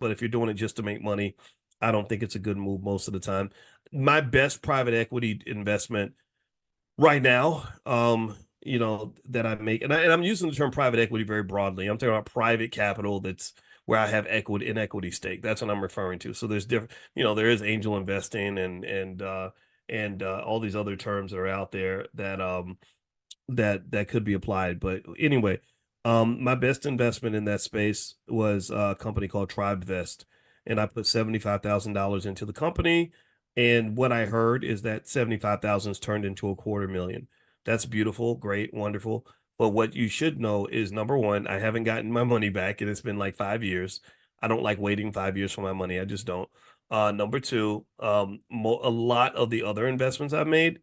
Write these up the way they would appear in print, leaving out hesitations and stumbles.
But if you're doing it just to make money, I don't think it's a good move most of the time. My best private equity investment right now, that I make, and I'm using the term private equity very broadly. I'm talking about private capital that's where I have equity stake. That's what I'm referring to. So there's different, there is angel investing and all these other terms that are out there that could be applied. But anyway, my best investment in that space was a company called TribeVest, and I put $75,000 into the company. And what I heard is that 75,000 is turned into a quarter million. That's beautiful, great, wonderful. But what you should know is number one, I haven't gotten my money back, and it's been like 5 years. I don't like waiting 5 years for my money. I just don't. Number two, a lot of the other investments I've made,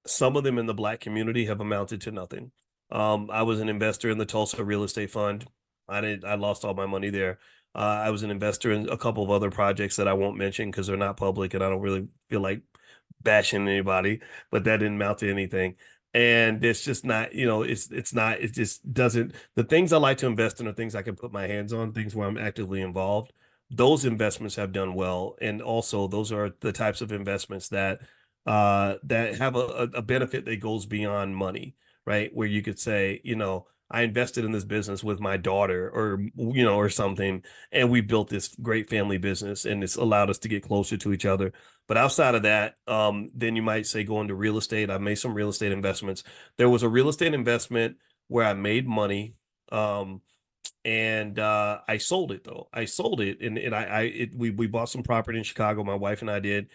some of them in the Black community have amounted to nothing. I was an investor in the Tulsa real estate fund. I lost all my money there. I was an investor in a couple of other projects that I won't mention because they're not public and I don't really feel like bashing anybody, but that didn't amount to anything. And it's just not, it just doesn't, the things I like to invest in are things I can put my hands on, things where I'm actively involved. Those investments have done well. And also those are the types of investments that have a benefit that goes beyond money, right? Where you could say, I invested in this business with my daughter or something, and we built this great family business and it's allowed us to get closer to each other. But outside of that, then you might say go into real estate. I made some real estate investments. There was a real estate investment where I made money. And I sold it though. I sold it and we bought some property in Chicago, my wife and I did.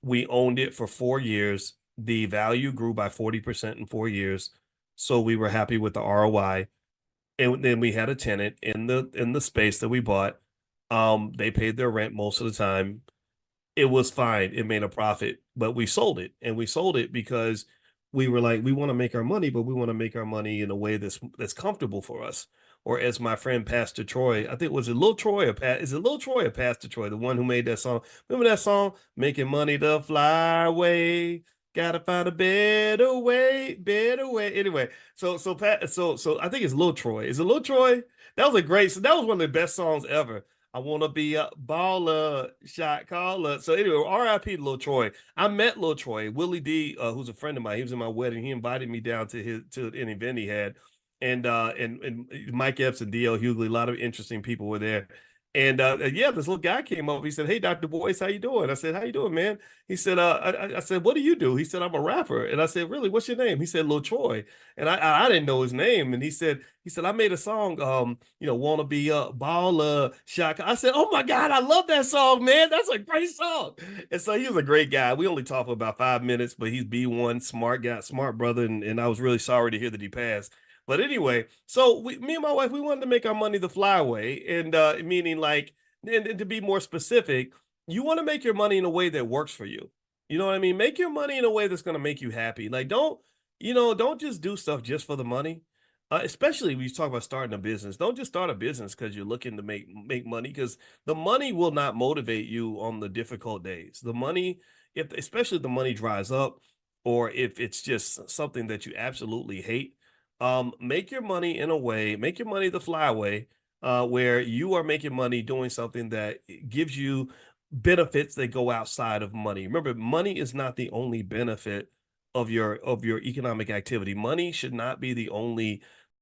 We owned it for 4 years. The value grew by 40% in 4 years. So we were happy with the ROI. And then we had a tenant in the space that we bought. They paid their rent most of the time. It was fine. It made a profit, but we sold it. And we sold it because we were like, we want to make our money, but we want to make our money in a way that's comfortable for us. Or as my friend Pastor Troy, I think was it Lil Troy or is it Lil Troy or Pastor Troy, the one who made that song? Remember that song? Making money the fly away. Gotta find a better way, better way. Anyway, so I think it's Lil Troy. Is it Lil Troy? That was a great. So that was one of the best songs ever. I want to be a baller, shot caller. So anyway, R.I.P. Lil Troy. I met Lil Troy, Willie D, who's a friend of mine. He was in my wedding. He invited me down to an event he had, and Mike Epps and D.L. Hughley. A lot of interesting people were there. And yeah, this little guy came up. He said, "Hey, Dr. Boyce, how you doing?" I said, "How you doing, man?" He said, I said, "What do you do?" He said, "I'm a rapper." And I said, "Really? What's your name?" He said, "Lil Troy." And I didn't know his name. And he said, "I made a song, wanna be a baller, shot." I said, "Oh my God, I love that song, man. That's a great song." And so he was a great guy. We only talked for about 5 minutes, but he's B1, smart guy, smart brother, and I was really sorry to hear that he passed. But anyway, so me and my wife, we wanted to make our money the flyway, and meaning like, and to be more specific, you want to make your money in a way that works for you. You know what I mean? Make your money in a way that's going to make you happy. Like, don't just do stuff just for the money. Especially when you talk about starting a business, don't just start a business because you're looking to make money. Because the money will not motivate you on the difficult days. The money, if especially if the money dries up, or if it's just something that you absolutely hate, make your money in a way, make your money the flyway, where you are making money doing something that gives you benefits that go outside of money. Remember, money is not the only benefit of your economic activity. Money should not be the only